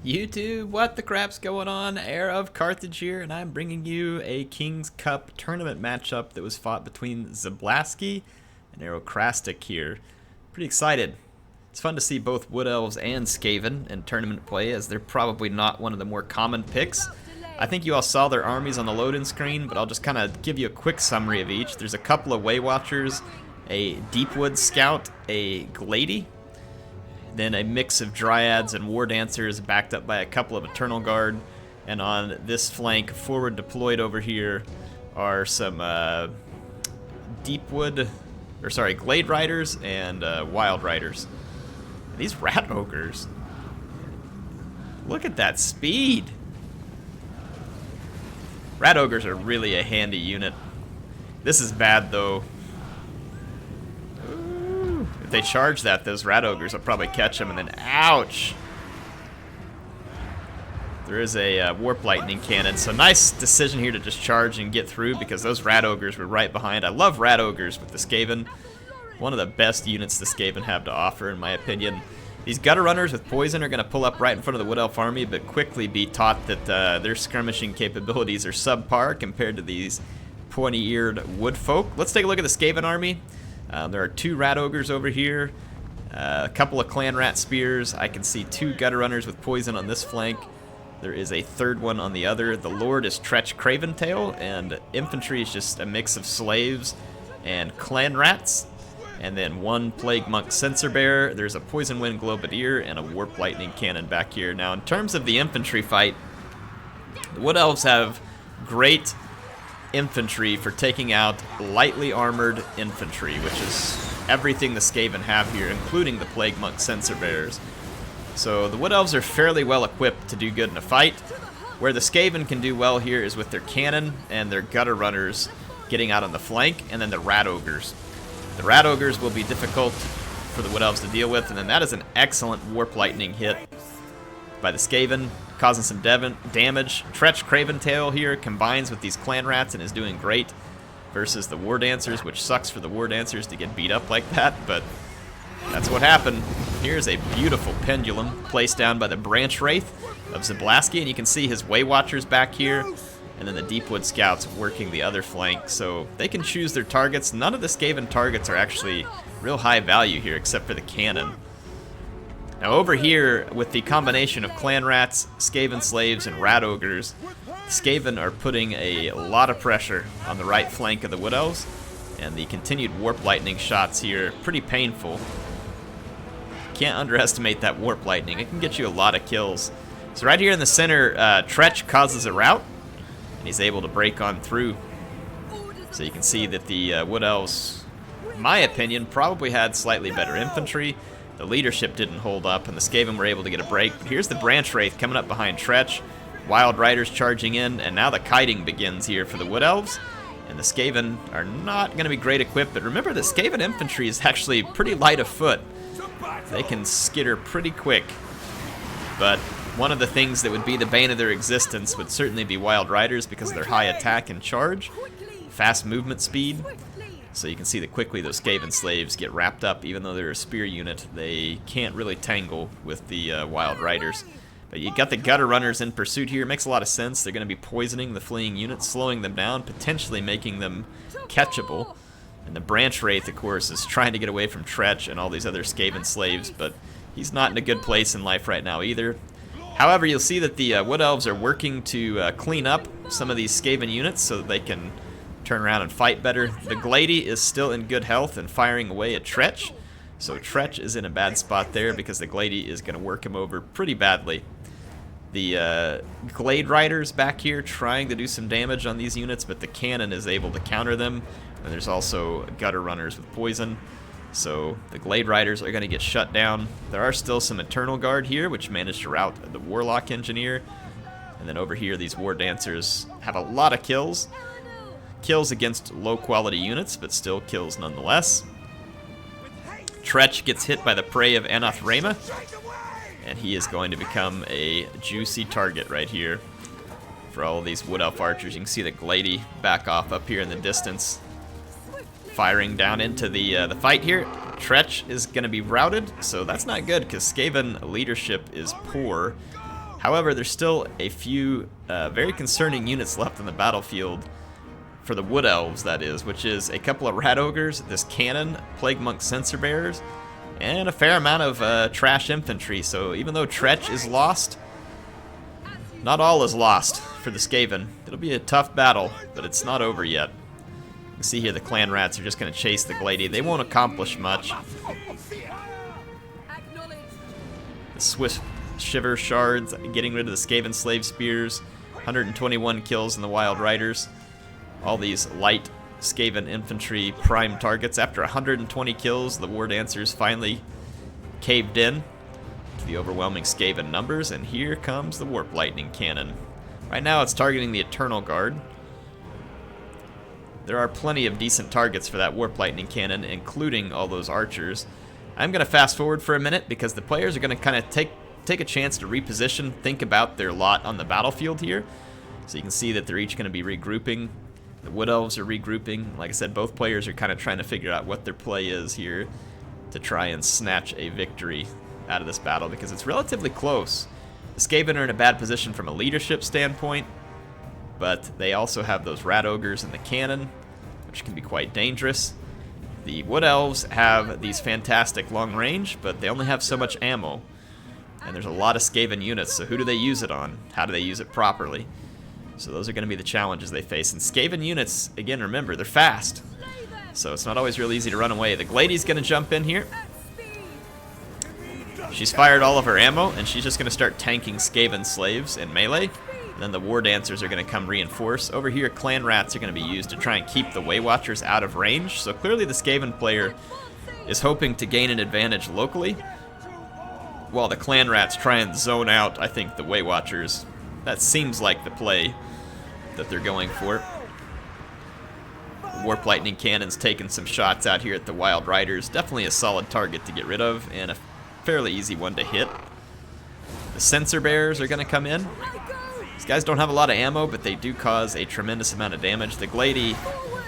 YouTube, what the crap's going on? HeirofCarthage here, and I'm bringing you a King's Cup tournament matchup that was fought between Zablaski and HeirofCarthage here. Pretty excited. It's fun to see both Wood Elves and Skaven in tournament play, as they're probably not one of the more common picks. I think you all saw their armies on the load-in screen, but I'll just kind of give you a quick summary of each. There's a couple of Way Watchers, a Deepwood Scout, a Glady, then a mix of Dryads and War Dancers backed up by a couple of Eternal Guard. And on this flank, forward deployed over here, are some Glade Riders and Wild Riders. And these Rat Ogres, look at that speed! Rat Ogres are really a handy unit. This is bad though. If they charge that, those Rat Ogres will probably catch them, and then ouch! There is a Warp Lightning Cannon, so nice decision here to just charge and get through, because those Rat Ogres were right behind. I love Rat Ogres with the Skaven. One of the best units the Skaven have to offer, in my opinion. These Gutter Runners with Poison are going to pull up right in front of the Wood Elf army, but quickly be taught that their skirmishing capabilities are subpar compared to these pointy-eared Wood Folk. Let's take a look at the Skaven army. There are two Rat Ogres over here, a couple of Clan Rat Spears. I can see two Gutter Runners with Poison on this flank. There is a third one on the other. The Lord is Tretch Craventail, and infantry is just a mix of slaves and Clan Rats. And then one Plague Monk Censer Bearer. There's a Poison Wind Globadier and a Warp Lightning Cannon back here. Now, in terms of the infantry fight, the Wood Elves have great infantry for taking out lightly armored infantry, which is everything the Skaven have here, including the Plague Monk Censer Bearers. So the Wood Elves are fairly well equipped to do good in a fight. Where the Skaven can do well here is with their cannon and their Gutter Runners getting out on the flank, and then the Rat Ogres. The Rat Ogres will be difficult for the Wood Elves to deal with, and then that is an excellent Warp Lightning hit by the Skaven, causing some damage. Tretch Craventail here combines with these Clan Rats and is doing great versus the War Dancers, which sucks for the War Dancers to get beat up like that, but that's what happened. Here's a beautiful Pendulum placed down by the Branch Wraith of Zablaski, and you can see his Way Watchers back here, and then the Deepwood Scouts working the other flank, so they can choose their targets. None of the Skaven targets are actually real high value here, except for the cannon. Now over here, with the combination of Clan Rats, Skaven Slaves, and Rat Ogres, the Skaven are putting a lot of pressure on the right flank of the Wood Elves, and the continued Warp Lightning shots here are pretty painful. Can't underestimate that Warp Lightning. It can get you a lot of kills. So right here in the center, Tretch causes a rout, and he's able to break on through. So you can see that the Wood Elves, in my opinion, probably had slightly better infantry. The leadership didn't hold up, and the Skaven were able to get a break. But here's the Branch Wraith coming up behind Tretch. Wild Riders charging in, and now the kiting begins here for the Wood Elves. And the Skaven are not going to be great equipped, but remember the Skaven infantry is actually pretty light of foot. They can skitter pretty quick. But one of the things that would be the bane of their existence would certainly be Wild Riders because of their high attack and charge, fast movement speed. So you can see that quickly those Skaven Slaves get wrapped up. Even though they're a spear unit, they can't really tangle with the Wild Riders. But you got the Gutter Runners in pursuit here. It makes a lot of sense. They're going to be poisoning the fleeing units, slowing them down, potentially making them catchable. And the Branch Wraith, of course, is trying to get away from Tretch and all these other Skaven Slaves, but he's not in a good place in life right now either. However, you'll see that the Wood Elves are working to clean up some of these Skaven units so that they can turn around and fight better. The Glady is still in good health and firing away at Tretch, so Tretch is in a bad spot there because the Glady is going to work him over pretty badly. The Glade Riders back here trying to do some damage on these units, but the cannon is able to counter them, and there's also Gutter Runners with Poison. So the Glade Riders are going to get shut down. There are still some Eternal Guard here, which managed to rout the Warlock Engineer. And then over here, these War Dancers have a lot of kills. Kills against low-quality units, but still kills nonetheless. Tretch gets hit by the Prey of Anothrema, and he is going to become a juicy target right here for all of these Wood Elf archers. You can see the Glady back off up here in the distance, firing down into the fight here. Tretch is going to be routed, so that's not good because Skaven leadership is poor. However, there's still a few very concerning units left on the battlefield for the Wood Elves, that is, which is a couple of Rat Ogres, this cannon, Plague Monk Censer Bearers, and a fair amount of trash infantry. So even though Tretch is lost, not all is lost for the Skaven. It'll be a tough battle, but it's not over yet. You can see here the clan rats are just going to chase the Glady. They won't accomplish much. The Swift Shiver Shards getting rid of the Skaven Slave Spears. 121 kills in the Wild Riders. All these light Skaven infantry prime targets. After 120 kills, the War Dancers finally caved in to the overwhelming Skaven numbers, and here comes the Warp Lightning Cannon. Right now it's targeting the Eternal Guard. There are plenty of decent targets for that Warp Lightning Cannon, including all those archers. I'm going to fast forward for a minute because the players are going to kind of take a chance to reposition, think about their lot on the battlefield here. So you can see that they're each going to be regrouping. The Wood Elves are regrouping. Like I said, both players are kind of trying to figure out what their play is here to try and snatch a victory out of this battle because it's relatively close. The Skaven are in a bad position from a leadership standpoint, but they also have those Rat Ogres and the cannon, which can be quite dangerous. The Wood Elves have these fantastic long range, but they only have so much ammo. And there's a lot of Skaven units, so who do they use it on? How do they use it properly? So those are going to be the challenges they face. And Skaven units, again, remember, they're fast. So it's not always real easy to run away. The Glady's going to jump in here. She's fired all of her ammo, and she's just going to start tanking Skaven slaves in melee. And then the War Dancers are going to come reinforce. Over here, Clan Rats are going to be used to try and keep the Way Watchers out of range. So clearly the Skaven player is hoping to gain an advantage locally, while the Clan Rats try and zone out, I think, the Way Watchers. That seems like the play that they're going for. The Warp Lightning Cannon's taking some shots out here at the Wild Riders. Definitely a solid target to get rid of, and a fairly easy one to hit. The Censer Bearers are going to come in. These guys don't have a lot of ammo, but they do cause a tremendous amount of damage. The Glady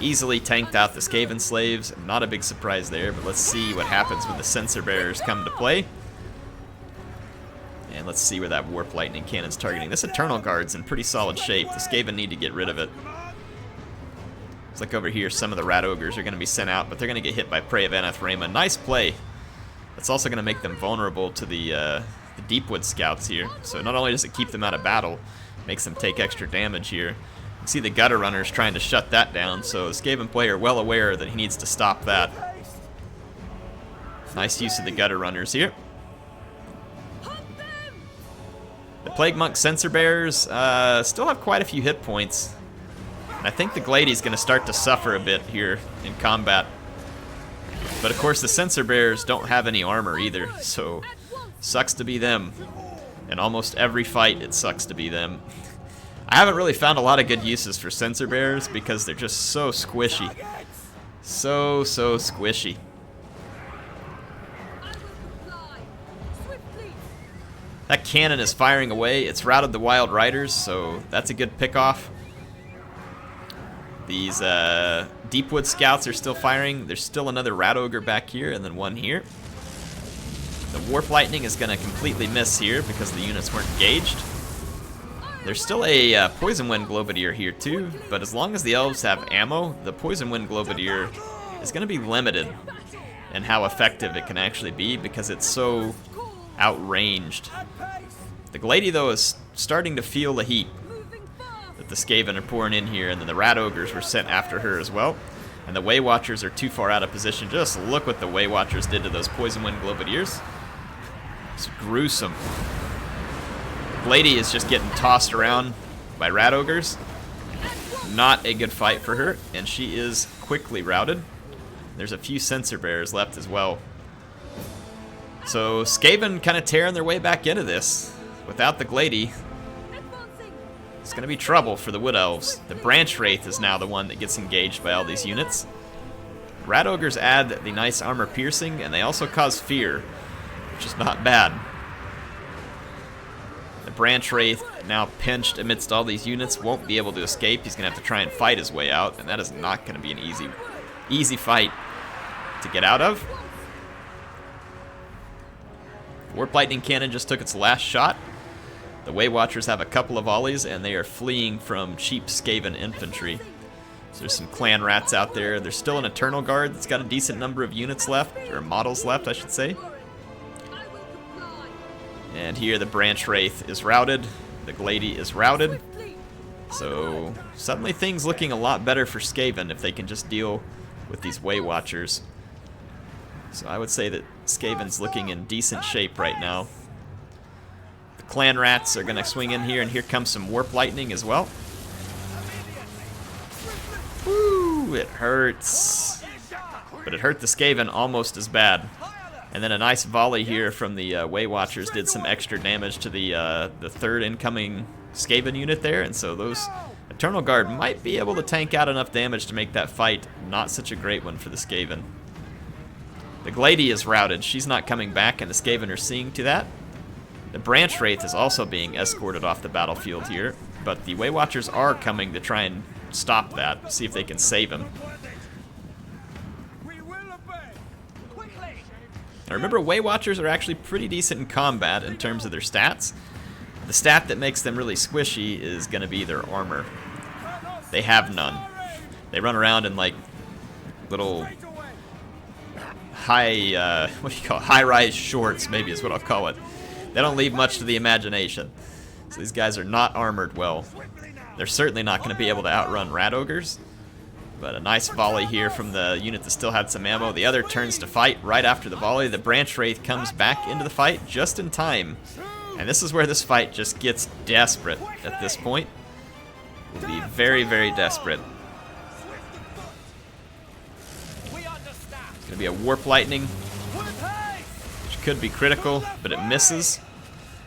easily tanked out the Skaven Slaves. Not a big surprise there, but let's see what happens when the Censer Bearers come to play. And let's see where that Warp Lightning Cannon's targeting. This Eternal Guard's in pretty solid shape. The Skaven need to get rid of it. Looks like over here some of the Rat Ogres are going to be sent out, but they're going to get hit by Prey of Anathema. Nice play. That's also going to make them vulnerable to the Deepwood Scouts here. So not only does it keep them out of battle, it makes them take extra damage here. You can see the Gutter Runners trying to shut that down, so the Skaven player well aware that he needs to stop that. Nice use of the Gutter Runners here. The Plague Monk Censer Bearers still have quite a few hit points. And I think the Glady's going to start to suffer a bit here in combat. But of course the Censer Bearers don't have any armor either, so sucks to be them. In almost every fight it sucks to be them. I haven't really found a lot of good uses for Censer Bearers because they're just so squishy. So squishy. That cannon is firing away. It's routed the Wild Riders, so that's a good pickoff. These Deepwood Scouts are still firing. There's still another Rat Ogre back here, and then one here. The Warp Lightning is going to completely miss here because the units weren't engaged. There's still a Poison Wind Globadier here too, but as long as the Elves have ammo, the Poison Wind Globadier is going to be limited in how effective it can actually be because it's so outranged. The Glady, though, is starting to feel the heat that the Skaven are pouring in here, and then the Rat Ogres were sent after her as well. And the Way Watchers are too far out of position. Just look what the Way Watchers did to those Poison Wind Globadiers. It's gruesome. Glady is just getting tossed around by Rat Ogres. Not a good fight for her, and she is quickly routed. There's a few Censer Bearers left as well. So Skaven kind of tearing their way back into this. Without the Glady, it's going to be trouble for the Wood Elves. The Branch Wraith is now the one that gets engaged by all these units. Rat Ogres add the nice armor piercing, and they also cause fear, which is not bad. The Branch Wraith, now pinched amidst all these units, won't be able to escape. He's going to have to try and fight his way out, and that is not going to be an easy fight to get out of. Warp Lightning Cannon just took its last shot. The Way Watchers have a couple of volleys, and they are fleeing from cheap Skaven infantry. So there's some clan rats out there. There's still an Eternal Guard that's got a decent number of units left, or models left, I should say. And here the Branch Wraith is routed. The Glady is routed. So suddenly things looking a lot better for Skaven if they can just deal with these Way Watchers. So I would say that Skaven's looking in decent shape right now. The clan rats are going to swing in here, and here comes some Warp Lightning as well. Woo, it hurts. But it hurt the Skaven almost as bad. And then a nice volley here from the Way Watchers did some extra damage to the third incoming Skaven unit there, and so those Eternal Guard might be able to tank out enough damage to make that fight not such a great one for the Skaven. The Glady is routed. She's not coming back, and the Skaven are seeing to that. The Branch Wraith is also being escorted off the battlefield here, but the Way Watchers are coming to try and stop that, see if they can save him. Now remember, Way Watchers are actually pretty decent in combat in terms of their stats. The stat that makes them really squishy is going to be their armor. They have none. They run around in like little high-rise shorts, maybe is what I'll call it. They don't leave much to the imagination. So these guys are not armored well. They're certainly not going to be able to outrun Rat Ogres. But a nice volley here from the unit that still had some ammo. The other turns to fight right after the volley. The Branch Wraith comes back into the fight just in time. And this is where this fight just gets desperate at this point. It'll be very, very desperate. It's going to be a Warp Lightning, which could be critical, but it misses.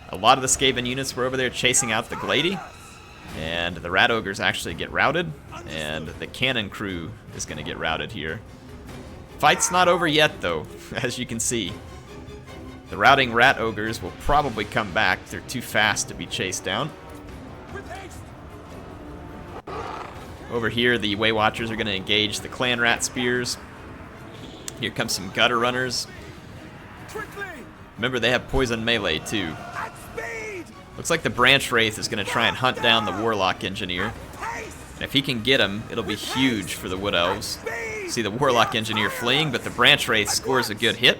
A lot of the Skaven units were over there chasing out the Glady. And the Rat Ogres actually get routed, and the Cannon Crew is going to get routed here. Fight's not over yet, though, as you can see. The routing Rat Ogres will probably come back. They're too fast to be chased down. Over here, the Way Watchers are going to engage the Clan Rat Spears. Here comes some Gutter Runners. Remember, they have poison melee, too. Looks like the Branch Wraith is going to try and hunt down the Warlock Engineer. And if he can get him, it'll be huge for the Wood Elves. See the Warlock Engineer fleeing, but the Branch Wraith scores a good hit.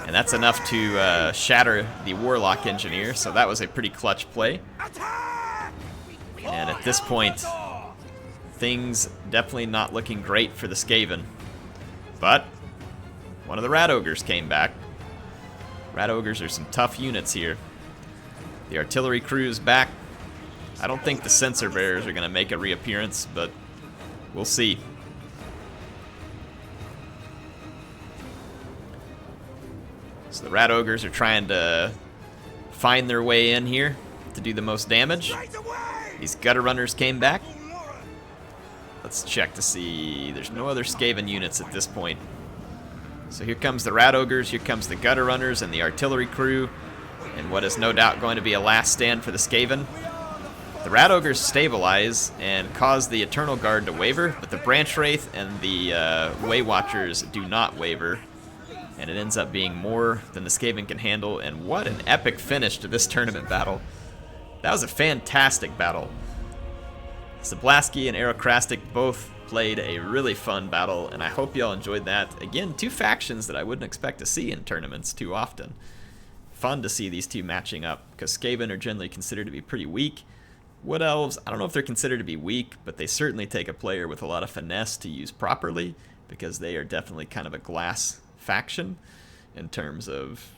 And that's enough to shatter the Warlock Engineer, so that was a pretty clutch play. And at this point, things definitely not looking great for the Skaven. But one of the Rat Ogres came back. Rat Ogres are some tough units here. The artillery crew's back. I don't think the Censer Bearers are going to make a reappearance, but we'll see. So the Rat Ogres are trying to find their way in here to do the most damage. These Gutter Runners came back. Let's check to see. There's no other Skaven units at this point. So here comes the Rat Ogres, here comes the Gutter Runners and the artillery crew. And what is no doubt going to be a last stand for the Skaven. The Rat Ogres stabilize and cause the Eternal Guard to waver, but the Branch Wraith and the Way Watchers do not waver. And it ends up being more than the Skaven can handle, and what an epic finish to this tournament battle. That was a fantastic battle. Zablasky and HeirofCarthage both played a really fun battle, and I hope y'all enjoyed that. Again, two factions that I wouldn't expect to see in tournaments too often. Fun to see these two matching up, because Skaven are generally considered to be pretty weak. Wood Elves, I don't know if they're considered to be weak, but they certainly take a player with a lot of finesse to use properly, because they are definitely kind of a glass faction in terms of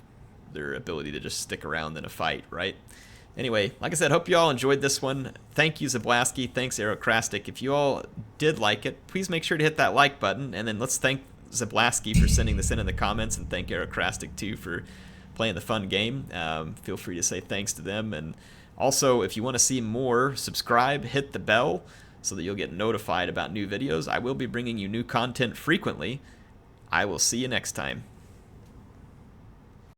their ability to just stick around in a fight, right? Anyway, like I said, hope you all enjoyed this one. Thank you, Zablasky. Thanks, HeirofCarthage. If you all did like it, please make sure to hit that like button, and then let's thank Zablasky for sending this in the comments, and thank HeirofCarthage too for playing the fun game. Feel free to say thanks to them, and also if you want to see more, subscribe, hit the bell so that you'll get notified about new videos. I will be bringing you new content frequently. I will see you next time.